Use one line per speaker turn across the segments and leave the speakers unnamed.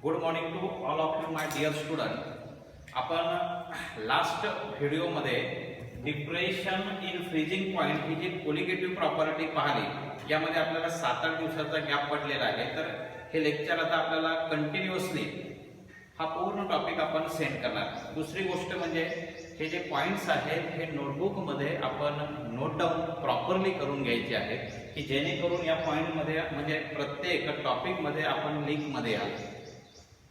Good morning to all of you my dear student. आपण last व्हिडिओमध्ये depression in freezing point ही जी colligative property पाहिली, यामध्ये आपल्याला 7-8 दिवसाचा गॅप पडलेला आहे. तर हे लेक्चर आता आपल्याला कंटिन्युअसली हा पूर्ण टॉपिक आपण सेंड करणार. दुसरी गोष्ट म्हणजे हे जे पॉइंट्स आहेत हे नोटबुकमध्ये आपण नोट डाऊन प्रॉपरली करून घ्यायचे आहेत, की जेणेकरून या पॉइंटमध्ये म्हणजे प्रत्येक टॉपिकमध्ये आपण लिंकमध्ये याल.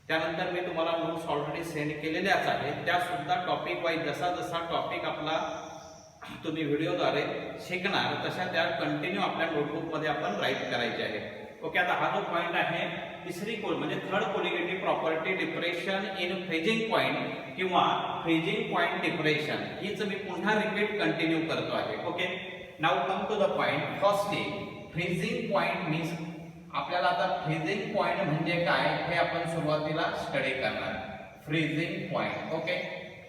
त्यानंतर मी तुम्हाला नोट्स ऑलरेडी सेंड केलेल्याच आहेत, त्या सुद्धा टॉपिक वाईज जसा जसा टॉपिक आपला तुम्ही व्हिडिओद्वारे शिकणार तशा त्या कंटिन्यू आपल्या नोटबुकमध्ये आपण राईट करायचे आहे. ओके, आता हा जो पॉइंट आहे तिसरी म्हणजे third colligative property depression in freezing point किंवा फ्रीजिंग पॉइंट डिप्रेशन, हीच मी पुन्हा रिपीट कंटिन्यू करतो आहे. Okay, now come to the point. Firstly freezing point means आपल्याला आता फ्रीजिंग पॉइंट म्हणजे काय हे आपण सुरुवातीला स्टडी करणार. Freezing point. Okay,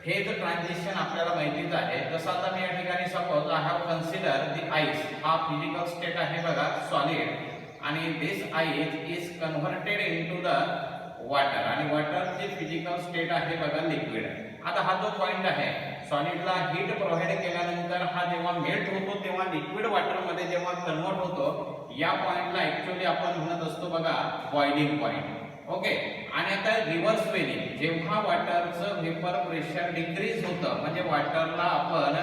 phase transition आपल्याला माहितीच आहे. जसं आता मी या ठिकाणी suppose I have consider the ice. हा फिजिकल स्टेट आहे बघा, सॉलिड, आणि this ice is converted into the water, आणि वॉटरची फिजिकल स्टेट आहे बघा लिक्विड. आता हा जो पॉइंट आहे, सॉलिडला हीट प्रोव्हाइड केल्यानंतर हा जेव्हा मेल्ट होतो तेव्हा लिक्विड वॉटर मध्ये जेव्हा कन्वर्ट होतो, या पॉइंटला ऍक्च्युअली आपण म्हणत असतो बघा बॉइलिंग पॉइंट. ओके, आणि आता रिव्हर्स वेनी जेव्हा वॉटरचं व्हेपर प्रेशर डिक्रीज होतं, म्हणजे वॉटरला आपण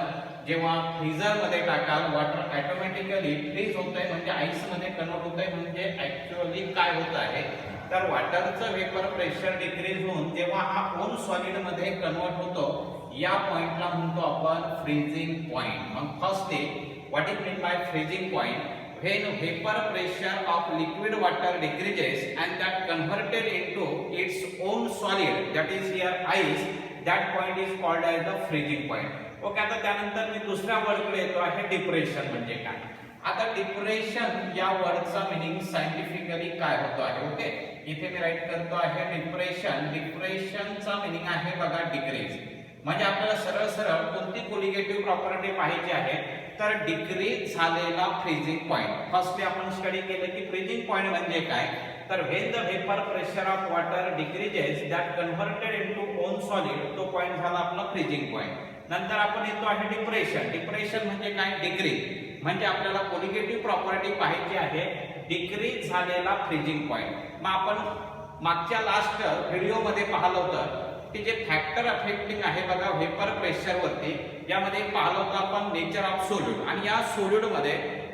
जेव्हा फ्रीजर मध्ये टाकाल वॉटर ऑटोमॅटिकली फ्रीज होतंय, म्हणजे आईस मध्ये कन्वर्ट होतंय. म्हणजे ऍक्च्युअली काय होत आहे तर वॉटरचं व्हेपर प्रेशर डिक्रीज होऊन जेव्हा हा ओन सॉलिड मध्ये कन्वर्ट होतो, या पॉइंटला म्हणतो आपण फ्रीजिंग पॉइंट. मग firstly what is mean by freezing point? When vapor pressure of liquid water decreases and that converted into its own solid, that is here ice, that point is called as the freezing point. Okay, आता त्यानंतर मी दुसऱ्या वर्डकडे येतो आहे, depression म्हणजे काय. आता depression या वर्डचा meaning scientifically काय होतो आहे. ओके, इथे मी राईट करतो आहे डिप्रेशन. डिप्रेशनचा मीनिंग आहे बघा डिक्रीज. म्हणजे आपल्याला सरळ सरळ कोणती कोलिगेटिव्ह प्रॉपर्टी पाहिजे आहे तर डिक्रीज झालेला फ्रीजिंग पॉइंट. फर्स्टली आपण स्टडी केलं की फ्रीजिंग पॉइंट म्हणजे काय तर when the vapour pressure of water decreases that converted into on solid, तो पॉइंट झाला आपला फ्रीजिंग पॉइंट. नंतर आपण येतो आहे डिप्रेशन. डिप्रेशन म्हणजे काय? डिक्रीज. म्हणजे आपल्याला कोलिगेटिव्ह प्रॉपर्टी पाहिजे आहे डिक्रीज झालेला फ्रीजिंग पॉइंट. मग आपण मागच्या लास्ट व्हिडिओमध्ये पाहिलं होतं की जे फॅक्टर अफेक्टिंग आहे बघा व्हेपर प्रेशर वरती, यामध्ये पाहिलं होतं आपण नेचर ऑफ सोल्यूट, आणि या सोल्यूट मध्ये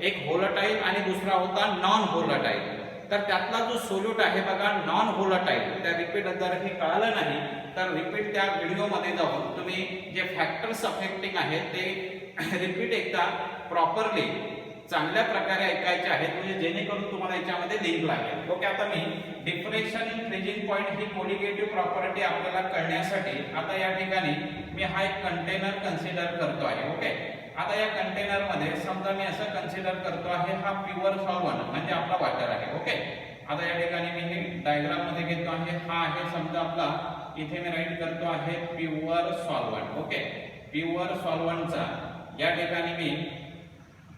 एक व्होलटाईल आणि दुसरा होता नॉन व्होलटाईल. तर त्यातला जो सोल्यूट आहे बघा नॉन व्होलटाईल, त्या रिपीट जर हे कळालं नाही तर रिपीट त्या व्हिडिओमध्ये जाऊन तुम्ही जे फॅक्टर्स अफेक्टिंग आहेत ते रिपीट एकदा प्रॉपरली चांगल्या प्रकारे ऐकायचे आहेत, म्हणजे जेणेकरून तुम्हाला याच्यामध्ये लिंक लागेल. ओके, आता मी डिप्रेशन इन फ्रीजिंग पॉइंट ही कोलिगेटिव्ह प्रॉपर्टी आपल्याला कळण्यासाठी आता या ठिकाणी मी हा एक कंटेनर कन्सिडर करतो आहे. ओके, आता या कंटेनर मध्ये समजा मी असं कन्सिडर करतो आहे हा प्युअर सॉल्व्हंट म्हणजे आपला वॉटर आहे. ओके, आता या ठिकाणी मी हे डायग्राम मध्ये घेतो आहे, हा आहे समजा आपला, इथे मी राईट करतो आहे प्युअर सॉल्व्हंट. ओके, प्युअर सॉल्व्हंटचा या ठिकाणी मी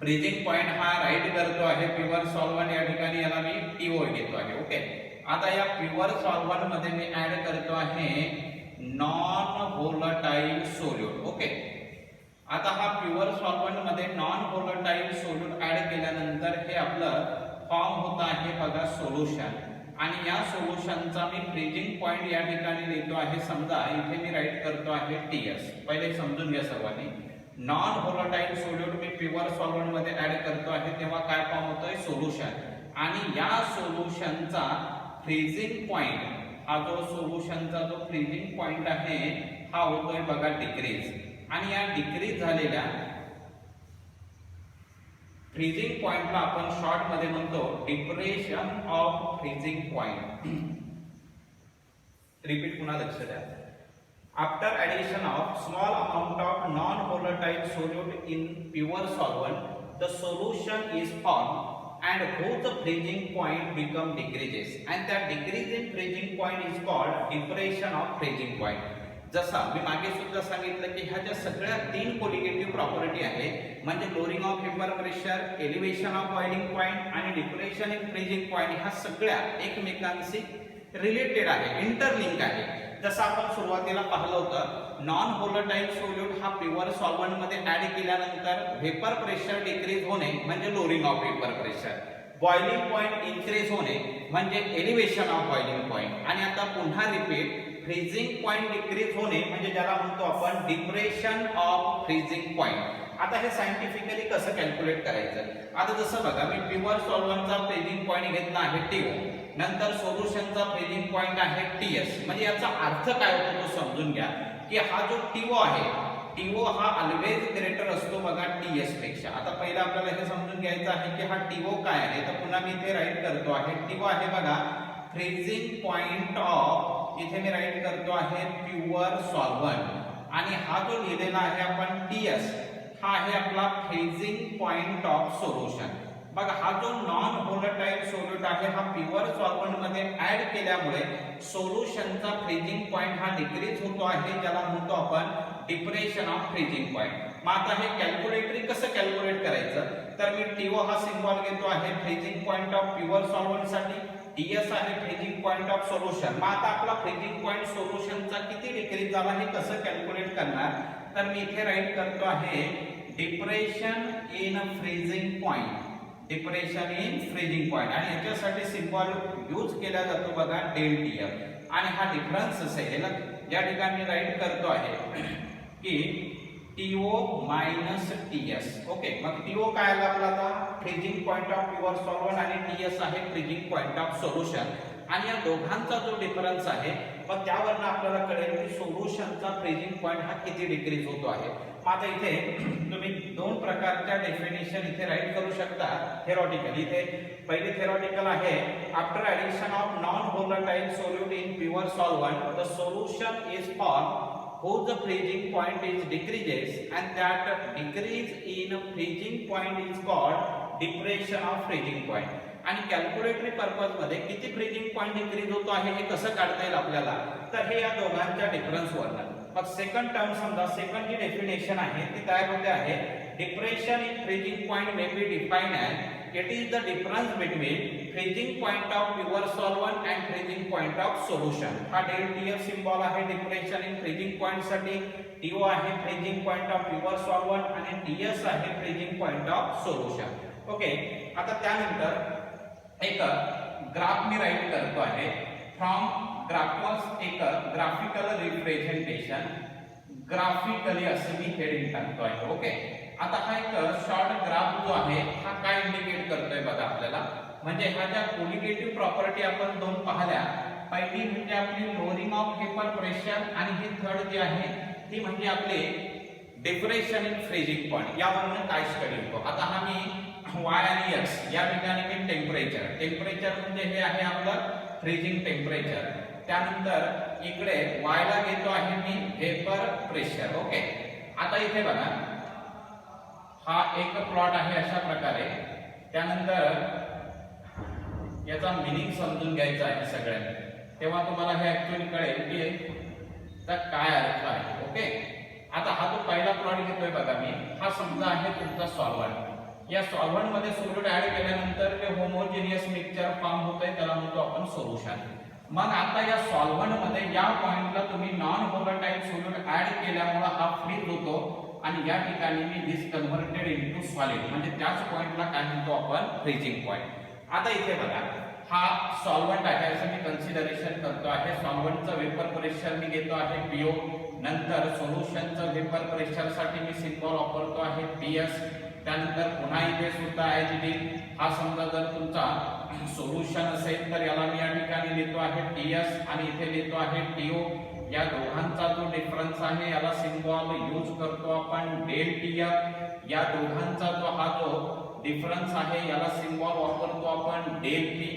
फ्रीजिंग पॉइंट हा राईट करतो आहे प्युअर सॉल्व्हंट, या ठिकाणी याला मी TO घेतो आहे. ओके, आता या प्युअर सॉल्व्हंट मध्ये मी ऍड करतो आहे नॉन व्होलटाईल सोल्यूट. ओके, आता हा प्युअर सॉल्व्हंट मध्ये नॉन व्होलटाईल सोल्यूट ऍड केल्यानंतर हे आपलं फॉर्म होत आहे बघा सोल्युशन, आणि या सोल्युशनचा मी फ्रीजिंग पॉइंट या ठिकाणी लिहितो आहे. समजा इथे मी राईट करतो आहे TS. पहिले समजून घ्या सर्वांनी, नॉन व्होलटाईल सोल्यूट मी प्युअर सॉल्व्हंट मध्ये ऍड करतो आहे तेव्हा काय फॉर्म होतोय सोल्युशन, आणि या सोल्युशनचा फ्रीजिंग पॉइंट, हा जो सोल्युशनचा जो फ्रीजिंग पॉइंट आहे हा होतोय बघा डिक्रीज. आणि या डिक्रीज झालेल्या फ्रीजिंग पॉइंटला आपण शॉर्ट मध्ये म्हणतो depression of freezing point. Repeat पुन्हा लक्ष द्या. After addition of small amount of non-volatile solute in pure solvent, the solution is formed and whose freezing point become decreases, and that decreasing freezing point is called depression of freezing point. जसा मी मागे सुद्धा सांगितलं की ह्या ज्या सगळ्या 3 colligative property आहे, म्हणजे lowering of vapour pressure, elevation of boiling point आणि डिप्रेशन इन फ्रीजिंग पॉइंट, ह्या सगळ्या एकमेकांशी रिलेटेड आहे, इंटरलिंक आहे. जसं आपण सुरुवातीला पाहिलं होतं, नॉन व्होलटाईल सोल्यूट हा प्युअर सॉल्व्हंट मध्ये ऍड केल्यानंतर व्हेपर प्रेशर डिक्रीज होणे म्हणजे lowering of vapour pressure, boiling point increase होणे म्हणजे एलिव्हेशन ऑफ बॉइलिंग पॉइंट, आणि आता पुन्हा रिपीट फ्रीजिंग पॉइंट डिक्रीज होणे म्हणजे ज्याला म्हणतो आपण डिप्रेशन ऑफ फ्रीजिंग पॉइंट. आता हे सायंटिफिकली कसं कॅल्क्युलेट करायचं? आता जसं बघा, मी प्युअर सॉल्व्हंटचा फ्रीजिंग पॉइंट घेतला आहे TO, नंतर सोल्युशनचा फ्रीजिंग पॉइंट आहे TS. म्हणजे याचा अर्थ काय होतो तो समजून घ्या की हा जो TO आहे, TO हा ऑलवेज ग्रेटर असतो बघा TS पेक्षा. आता पहिला आपल्याला हे समजून घ्यायचं आहे की हा TO काय आहे. तर पुन्हा मी इथे राईट करतो आहे, TO आहे बघा फ्रीजिंग पॉइंट ऑफ, इथे मी राईट करतो आहे प्युअर सॉल्व्हंट, आणि हा जो लिहिलेला आहे आपण TS, हा आहे आपला फ्रीजिंग पॉइंट ऑफ सोल्युशन. बघा हा जो नॉन व्होलटाईल सोल्यूट आहे हा प्युअर सॉल्व्हंट मध्ये ऍड केल्यामुळे सोल्युशनचा फ्रीजिंग पॉइंट हा डिक्रीज होतो आहे, ज्याला म्हणतो आपण डिप्रेशन ऑफ फ्रीजिंग पॉइंट. मग आता हे कॅल्क्युलेटरी कसं कॅल्क्युलेट करायचं? तर मी TO हा सिम्बॉल घेतो आहे freezing point of pure solvent साठी, TS आहे फ्रीजिंग पॉइंट ऑफ सोल्युशन. मग आता आपला फ्रीजिंग पॉइंट सोल्युशनचा किती डिक्रीज झाला हे कसं कॅल्क्युलेट करणार? तर मी इथे राईट करतो आहे depression in freezing point, depression in freezing point, आणि याच्यासाठी सिम्बॉल यूज केला जातो बघा ΔTF, आणि हा डिफरन्स असेल या ठिकाणी राईट करतो आहे की TO मायनस TS. ओके, मग TO काय आला आपला आता freezing point of pure solvent, आणि TS आहे फ्रीजिंग पॉइंट ऑफ सोल्युशन, आणि या दोघांचा जो डिफरन्स आहे मग त्यावरनं आपल्याला कळेल की सोल्युशनचा फ्रीजिंग पॉइंट हा किती डिक्रीज होतो आहे. मग आता इथे तुम्ही दोन प्रकारच्या डेफिनेशन इथे राईट करू शकता थेरॉटिकल. इथे पहिली थेरॉटिकल आहे, after addition of non volatile solute in pure solvent the solution is form whose freezing point is decreases, and that decrease in freezing point is called depression of freezing point. आणि कॅल्क्युलेटरी purpose मध्ये किती freezing point decrease होतो आहे हे कसं काढता येईल आपल्याला? तर हे या दोघांच्या डिफरन्स वरनं. मग सेकंड टर्म समजा, सेकंड जी डेफिनेशन आहे ती काय होते आहे, depression in freezing point may be defined as it is the difference between freezing point of pure solvent and freezing point of solution. हा ΔTF सिम्बॉल आहे डिप्रेशन इन फ्रीजिंग पॉइंट साठी, TO आहे freezing point of pure solvent, आणि TS आहे freezing point of solution. Okay, आता त्यानंतर एक graph मी right करतो आहे फ्रॉम ग्राफर्स, एक ग्राफिकल रिप्रेझेंटेशन, ग्राफिकली असे मी हेडिंग टाकतो आहे. ओके, आता हा एक शॉर्ट ग्राफ जो आहे हा काय इंडिकेट करतोय बघा आपल्याला, म्हणजे ह्या ज्या कोलिगेटिव्ह प्रॉपर्टी आपण दोन पाहिल्या, पहिली म्हणजे आपली लोअरिंग ऑफ व्हेपर प्रेशर, आणि ही थर्ड जी आहे ती म्हणजे आपले डिप्रेशन इन फ्रीजिंग पॉइंट. यावरून काय स्टडी होतो? आता हा मी y आणि x या ठिकाणी मी टेम्परेचर, टेम्परेचर म्हणजे हे आहे आपलं फ्रीजिंग टेम्परेचर, त्यानंतर इकडे y ला घेतो आहे मी व्हेपर प्रेशर. ओके, आता इथे बघा हा एक प्लॉट आहे अशा प्रकारे, त्यानंतर याचा मीनिंग समजून घ्यायचा आहे सगळ्यांनी, तेव्हा तुम्हाला हे ऍक्च्युअली कळेल की काय अर्थ आहे. ओके, आता हा जो पहिला प्लॉट घेतोय बघा मी, हा समजा आहे तुमचा सॉल्व्हंट. या सॉल्व्हंट मध्ये सोल्यूट ऍड केल्यानंतर जे होमोजेनियस मिक्सचर फॉर्म होतंय त्याला म्हणतो आपण सोल्युशन. मग आता या सॉल्व्हंट मध्ये या पॉइंटला तुम्ही नॉन व्होलटाईल सोल्यूट ऍड केल्यामुळे हा फ्रीज होतो, आणि या ठिकाणी me this converted into solid, म्हणजे त्याच पॉइंटला काय म्हणतो आपण फ्रीजिंग पॉइंट. आता इथे बघा हा सॉल्व्हंट आहे असं मी कन्सिडरेशन करतो आहे. सॉल्व्हंटचं वेपर प्रेशर मी घेतो आहे PO, नंतर सोल्युशनचं वेपर प्रेशर साठी मी सिम्बॉल वापरतो आहे PS, त्यानंतर पुन्हा इथे सुद्धा हा समजा जर तुमचा सोल्युशन असेल तर याला मी या ठिकाणी लिहितो आहे TS, आणि इथे लिहितो आहे TO. या दोघांचा जो डिफरन्स आहे याला सिम्बॉल यूज करतो आपण ΔTF. या दोघांचा जो हा जो डिफरन्स आहे याला सिम्बॉल वापरतो आपण ΔP.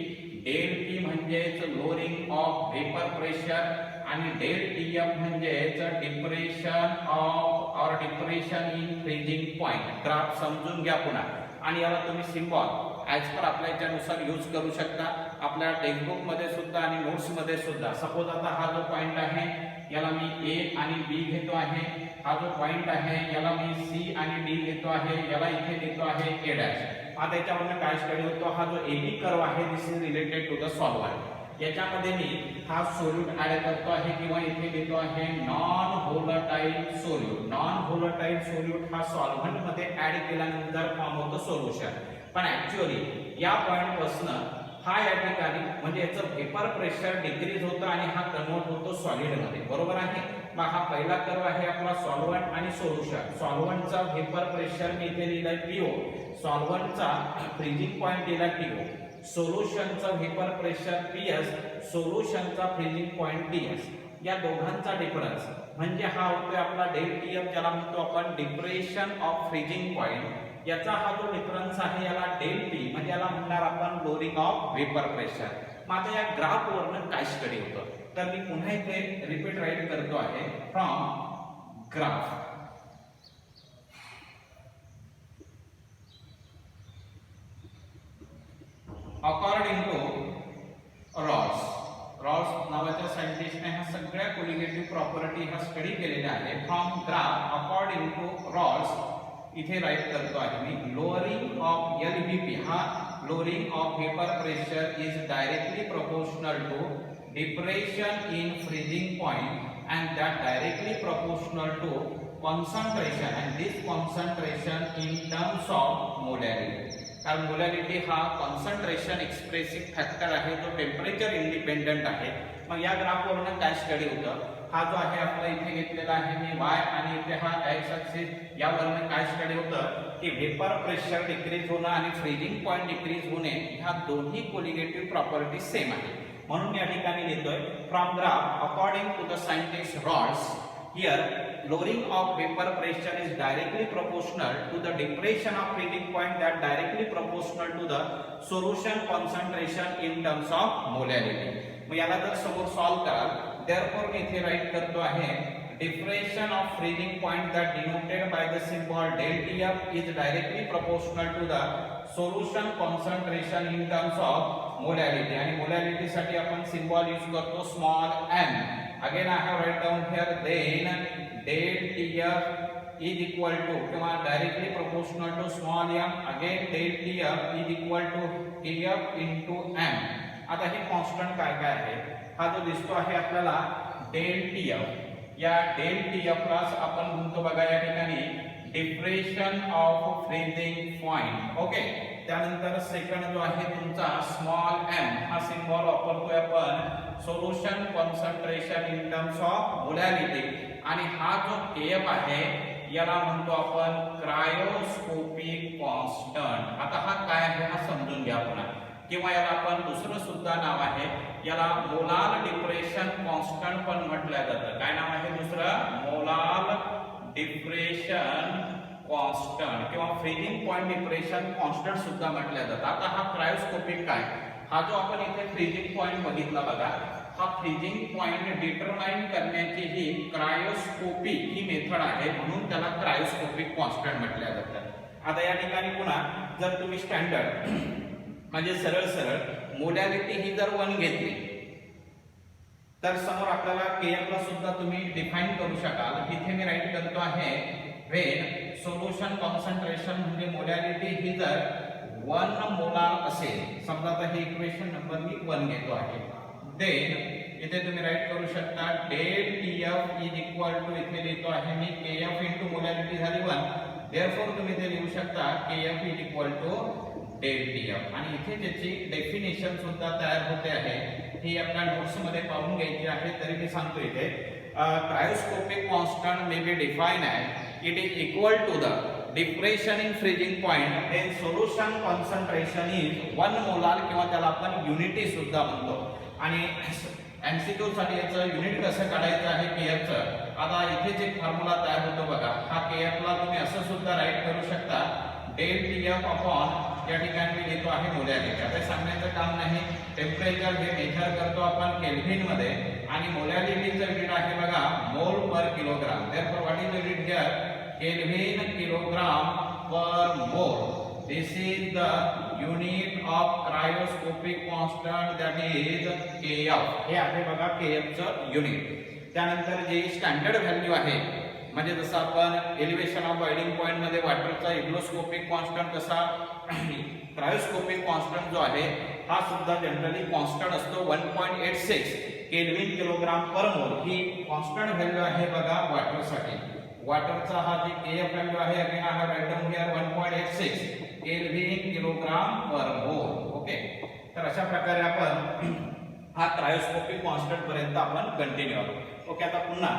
ΔP म्हणजेच लोअरिंग ऑफ व्हेपर प्रेशर, आणि ΔTF म्हणजेच डिप्रेशन ऑफ और depression in freezing point. Graph समजून घ्या पुन्हा, आणि याला तुम्ही सिम्बॉल ऍज पर आपल्या याच्यानुसार यूज करू शकता आपल्या टेक्स्टबुक मध्ये सुद्धा आणि नोट्स मध्ये सुद्धा. सपोज आता हा जो पॉइंट आहे याला मी A आणि B घेतो आहे, हा जो पॉइंट आहे याला मी C आणि D घेतो आहे, याला इथे घेतो आहे A'. आता याच्यावरून काय स्टडी होतो, हा जो AB कर्व आहे this is related to the solvent. याच्यामध्ये मी हा सोल्यूट ऍड करतो आहे किंवा इथे लिहितो आहे non volatile solute. Non volatile solute हा सॉल्व्हंट मध्ये ऍड केल्यानंतर फॉर्म होतो सोल्युशन. पण ऍक्च्युअली या पॉइंट पासून हा या ठिकाणी म्हणजे याचं व्हेपर प्रेशर डिक्रीज होतं आणि हा कन्वर्ट होतो सॉलिड मध्ये. बरोबर आहे. मग हा पहिला कर्व आहे आपला सॉल्व्हंट आणि सोल्युशन. सॉल्व्हंटचा व्हेपर प्रेशर मी इथे लिहिलाय PO, सॉल्व्हंटचा फ्रीजिंग पॉइंट दिला TO, सोल्युशनचा व्हेपर प्रेशर PS, सोल्युशनचा फ्रीजिंग पॉइंट TS. या दोघांचा डिफरन्स म्हणजे हा होतोय आपला डेल TF, ज्याला म्हणतो आपण डिप्रेशन ऑफ फ्रीजिंग पॉइंट. याचा हा जो डिफरन्स आहे याला डेल P म्हणजे याला म्हणणार आपण लोअरिंग ऑफ व्हेपर प्रेशर. मग आता या ग्राफ वरनं काय स्टडी होतं तर मी पुन्हा इथे रिपीट राईट करतो आहे from graph. According to Ross नावाच्या सायंटिस्टने ह्या सगळ्या कोलिगेटिव्ह प्रॉपर्टी हा स्टडी केलेला आहे. From graph according to Ross इथे राईट करतो आहे मी लोअरिंग ऑफ LVP हा lowering of vapour pressure is directly proportional to depression in freezing point and that directly proportional to concentration and this concentration in terms of molarity. कारण molarity हा concentration expressive factor आहे जो temperature independent आहे. मग या graph वरून काय study होतं हा जो आहे आपला इथे घेतलेला आहे मी y आणि इथे हा x ऍक्सिस. यावरून काय स्टडी होतं की व्हेपर प्रेशर डिक्रीज होणं आणि फ्रीजिंग पॉइंट डिक्रीज होणे ह्या दोन्ही कोलिगेटिव्ह प्रॉपर्टी सेम आहे. म्हणून या ठिकाणी लिहितोय from graph according to the scientist rods here lowering of vapor pressure is directly proportional to the depression of freezing point that directly proportional to the solution concentration in terms of molarity. मग याला जर समोर solve कराल therefore मी इथे write करतो आहे depression of freezing point that denoted by the symbol del TF is directly proportional to the solution concentration in terms of molarity. आणि molarity साठी आपण सिम्बॉल यूज करतो small m. Again I have write down here then del TF is equal to किंवा directly proportional to small m. Again del TF is equal to TF into m. आता हे constant काय काय आहे हा जो दिसतो आहे आपल्याला del TF. या del TF प्लस आपण म्हणतो बघा या ठिकाणी depression of freezing point. Okay. त्यानंतर सेकंड जो आहे तुमचा स्मॉल m हा सिम्बॉल वापरतोय आपण solution concentration in terms of molarity. आणि हा जो KF आहे याला म्हणतो आपण क्रायोस्कोपिक कॉन्स्टंट. आता हा काय आहे हा समजून घ्या पुन्हा. किंवा याला आपण दुसरं सुद्धा नाव आहे याला मोलार डिप्रेशन कॉन्स्टंट पण म्हटलं जातं. काय नाव आहे दुसरं मोलार डिप्रेशन कॉन्स्टंट किंवा फ्रीजिंग पॉइंट डिप्रेशन कॉन्स्टंट सुद्धा म्हटलं जातं. आता हा क्रायोस्कोपिक काय हा जो आपण इथे फ्रीजिंग पॉइंट बघितला बघा हा फ्रीजिंग पॉइंट डिटरमाइन करण्याची ही क्रायोस्कोपी ही मेथड आहे म्हणून त्याला क्रायोस्कोपिक कॉन्स्टंट म्हटलं जातं. आता या ठिकाणी पुन्हा जर तुम्ही स्टँडर्ड म्हणजे सरळ सरळ मोलॅरिटी ही जर 1 घेतली तर समोर आपल्याला KF ला सुद्धा तुम्ही डिफाइन करू शकाल. इथे मी राईट करतो आहे व्हेन सोल्युशन कॉन्सन्ट्रेशन म्हणजे मोलॅरिटी ही जर 1 मोलार असेल समजा आता हे इक्वेशन नंबर मी 1 घेतो आहे देन इथे तुम्ही राईट करू शकता del TF is equal to इथे लिहितो आहे मी KF इनटू मोलॅरिटी झाली 1 देयरफॉर तुम्ही इथे लिहू शकता KF is equal to del TF. आणि इथे ज्याची डेफिनेशन सुद्धा तयार होते आहे ही आपल्या नोट्स मध्ये पाहून घ्यायची आहे. तरी मी सांगतो इथे cryoscopic constant may be define as it is equal to the depression in freezing point then solution concentration is 1 molar किंवा त्याला आपण युनिटी सुद्धा म्हणतो. आणि एमसीक्यू साठी याचं युनिट कसं काढायचं आहे KF चं. आता इथेच एक फॉर्म्युला तयार होतो बघा हा KF ला तुम्ही असं सुद्धा राईट करू शकता del TF अपॉन या ठिकाणी मी लिहितो आहे मोलॅरिटी. आता सांगण्याचं काम नाही टेम्परेचर हे मेजर करतो आपण केल्व्हिन मध्ये आणि मोलॅरिटीचं युनिट आहे बघा mole per kilogram. Therefore what is the unit here kelvin kilogram per mole. This is the unit of cryoscopic constant that is KF. हे आहे बघा KF चं युनिट. त्यानंतर जे स्टँडर्ड व्हॅल्यू आहे म्हणजे जसं आपण एलिव्हेशन ऑफ बॉइलिंग पॉइंट मध्ये वॉटरचा हिग्रोस्कोपिक कॉन्स्टंट कसा क्रायोस्कोपिक कॉन्स्टंट जो आहे हा सुद्धा जनरली कॉन्स्टंट असतो 1.86 केल्विन किलोग्राम पर मोल ही कॉन्स्टंट व्हॅल्यू आहे बघा वॉटरसाठी. वॉटरचा हा जे केएफ व्हॅल्यू आहे again I have write down here 1.86 kelvin kilogram per mole. Okay, तर अशा प्रकारे आपण हा क्रायोस्कोपिक कॉन्स्टंट पर्यंत आपण कंटिन्यू आहोत. ओके, आता पुन्हा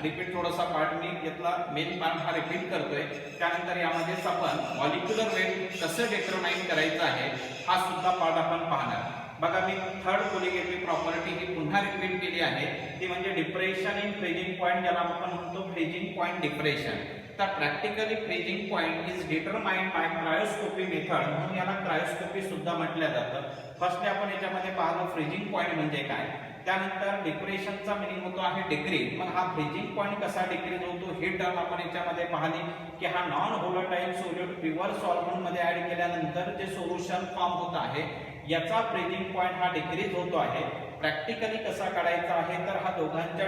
रिपीट थोडासा पार्ट मी घेतला, मेन पार्ट हा रिपीट करतोय. त्यानंतर यामध्येच आपण मॉलिक्युलर वेट कसं डिटरमाइन करायचं आहे हा सुद्धा पार्ट आपण पाहणार. बघा, मी थर्ड कोलिगेटिव्ह प्रॉपर्टी ही पुन्हा रिपीट केली आहे, ती म्हणजे डिप्रेशन इन फ्रीजिंग पॉइंट, ज्याला आपण म्हणतो फ्रीजिंग पॉइंट डिप्रेशन. तर practically freezing point is determined by क्रायोस्कोपी method, म्हणून याला क्रायोस्कोपी सुद्धा म्हटलं जातं. फर्स्ट आपण याच्यामध्ये पाहतो फ्रीजिंग पॉइंट म्हणजे काय, त्यानंतर डिप्रेशनचा मिनिंग होतो आहे डिक्रीज. मग हा फ्रीजिंग पॉइंट कसा डिक्रीज होतो ही टर्म आपण याच्यामध्ये पाहिली की हा नॉन व्होलेटाइल सोल्यूट प्युअर सॉल्व्हेंट मध्ये ऍड केल्यानंतर जे सोल्युशन फॉर्म होत आहे याचा फ्रीजिंग पॉइंट हा डिक्रीज होतो आहे. प्रॅक्टिकली कसा काढायचा आहे तर हा दोघांच्या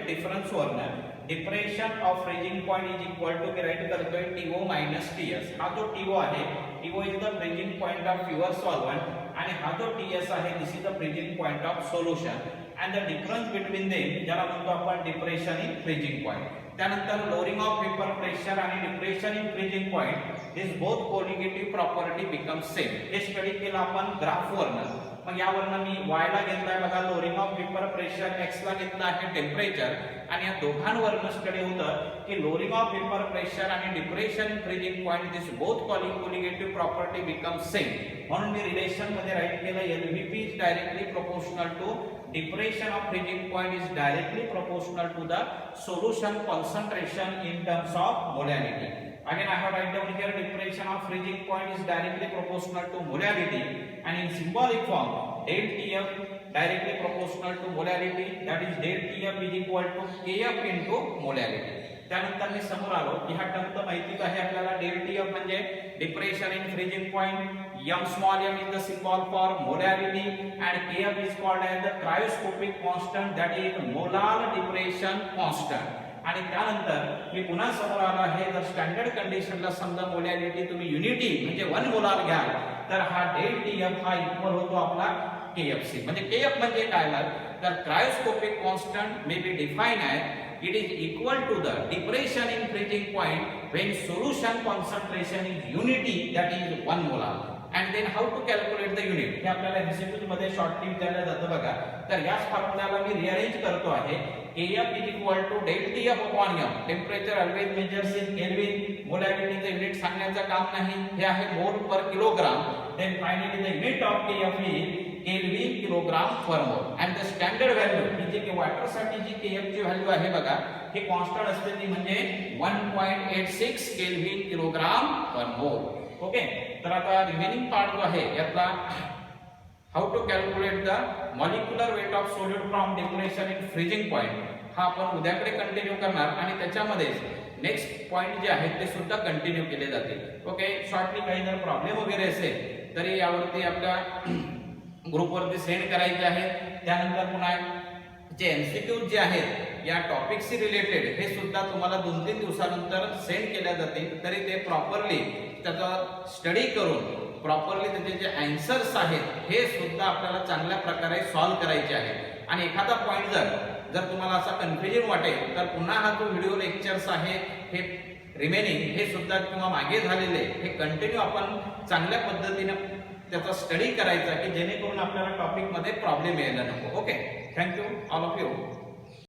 डिफरन्स वरनं depression of freezing point is equal to write करतोय TO मायनस TS. हा जो TO आहे, TO is the freezing point of pure solvent आणि हा जो TS आहे this is the freezing point of solution and the difference between them ज्याला म्हणतो आपण डिप्रेशन इन फ्रीजिंग पॉइंट. त्यानंतर लोअरिंग ऑफ वेपर प्रेशर आणि depression in freezing point this both colligative property become same. हे study केलं आपण graph वरनं. मग यावरनं मी y ला घेतलाय बघा lowering of vapour pressure, x ला घेतला आहे टेम्परेचर, आणि या दोघांवरनं स्टडी होतं की लोअरिंग ऑफ वेपर प्रेशर आणि depression in freezing point this both colligative property become same. म्हणून मी रिलेशन मध्ये राइट केलं LVP is directly proportional to depression of freezing point is directly proportional to the solution concentration in terms of molality. Again, I have write down here depression of freezing point is directly proportional to molality, and in symbolic form del TF directly proportional to molality, that is del TF is equal to KF into molality. त्यानंतर मी समोर आलो की हा term तर माहितीच आहे आपल्याला, del TF म्हणजे depression in freezing point, m small m is the symbol for molarity and kf is called as the cryoscopic constant, that is molar depression constant. आणि त्यानंतर मी पुन्हा समोर आलो आहे जर स्टँडर्ड कंडिशनला समजा मोलॅरिटी तुम्ही युनिटी म्हणजे 1 मोलार घ्याल तर हा del TF हा इक्वल होतो आपला KFC. म्हणजे KF म्हणजे काय तर cryoscopic constant may be define as it is equal to the depression in freezing point when solution concentration is unity, that is 1 molar. And then how to calculate the unit हे आपल्याला MCQ मध्ये shortly विचारलं जातं बघा. तर याच फॉर्म्युलाला मी rearrange करतो आहे. KF is equal to del TF upon m. Temperature always measures in kelvin, मोलॅरिटीचे युनिट सांगण्याचं काम नाही, हे आहे mole per kilogram. Then finally the unit of KF is kelvin kilogram per mole. And the standard value ही जे water साठी जी KF ची व्हॅल्यू आहे बघा हे कॉन्स्टंट असते ती म्हणजे 1.86 kelvin kilogram per mole. Okay, तर आता रिमेनिंग पार्ट जो आहे यातला how to calculate the molecular weight of solute from depression in freezing point हा आपण उद्याकडे कंटिन्यू करणार, आणि त्याच्यामध्ये नेक्स्ट पॉइंट जे आहेत ते सुद्धा कंटिन्यू केले जातील. ओके, शॉर्टली काही जर प्रॉब्लेम वगैरे असेल तरी यावरती आपल्या ग्रुपवरती सेंड करायचे आहे. त्यानंतर पुन्हा जे MCQ जे आहेत या टॉपिकशी रिलेटेड हे सुद्धा तुम्हाला 2-3 दिवसानंतर सेंड केल्या जातील. तरी ते प्रॉपरली त्याचा स्टडी करून प्रॉपरली त्याचे जे आन्सर्स आहेत हे सुद्धा आपल्याला चांगल्या प्रकारे सॉल्व्ह करायचे आहेत. आणि एखादा पॉइंट जर तुम्हाला असा कन्फ्युजन वाटेल तर पुन्हा हा जो व्हिडिओ लेक्चर्स आहे हे रिमेनिंग हे सुद्धा किंवा मागे झालेले हे कंटिन्यू आपण चांगल्या पद्धतीने त्याचा स्टडी करायचा की जेणेकरून आपल्याला टॉपिक मध्ये प्रॉब्लेम यायला नको. Okay, thank you all of you.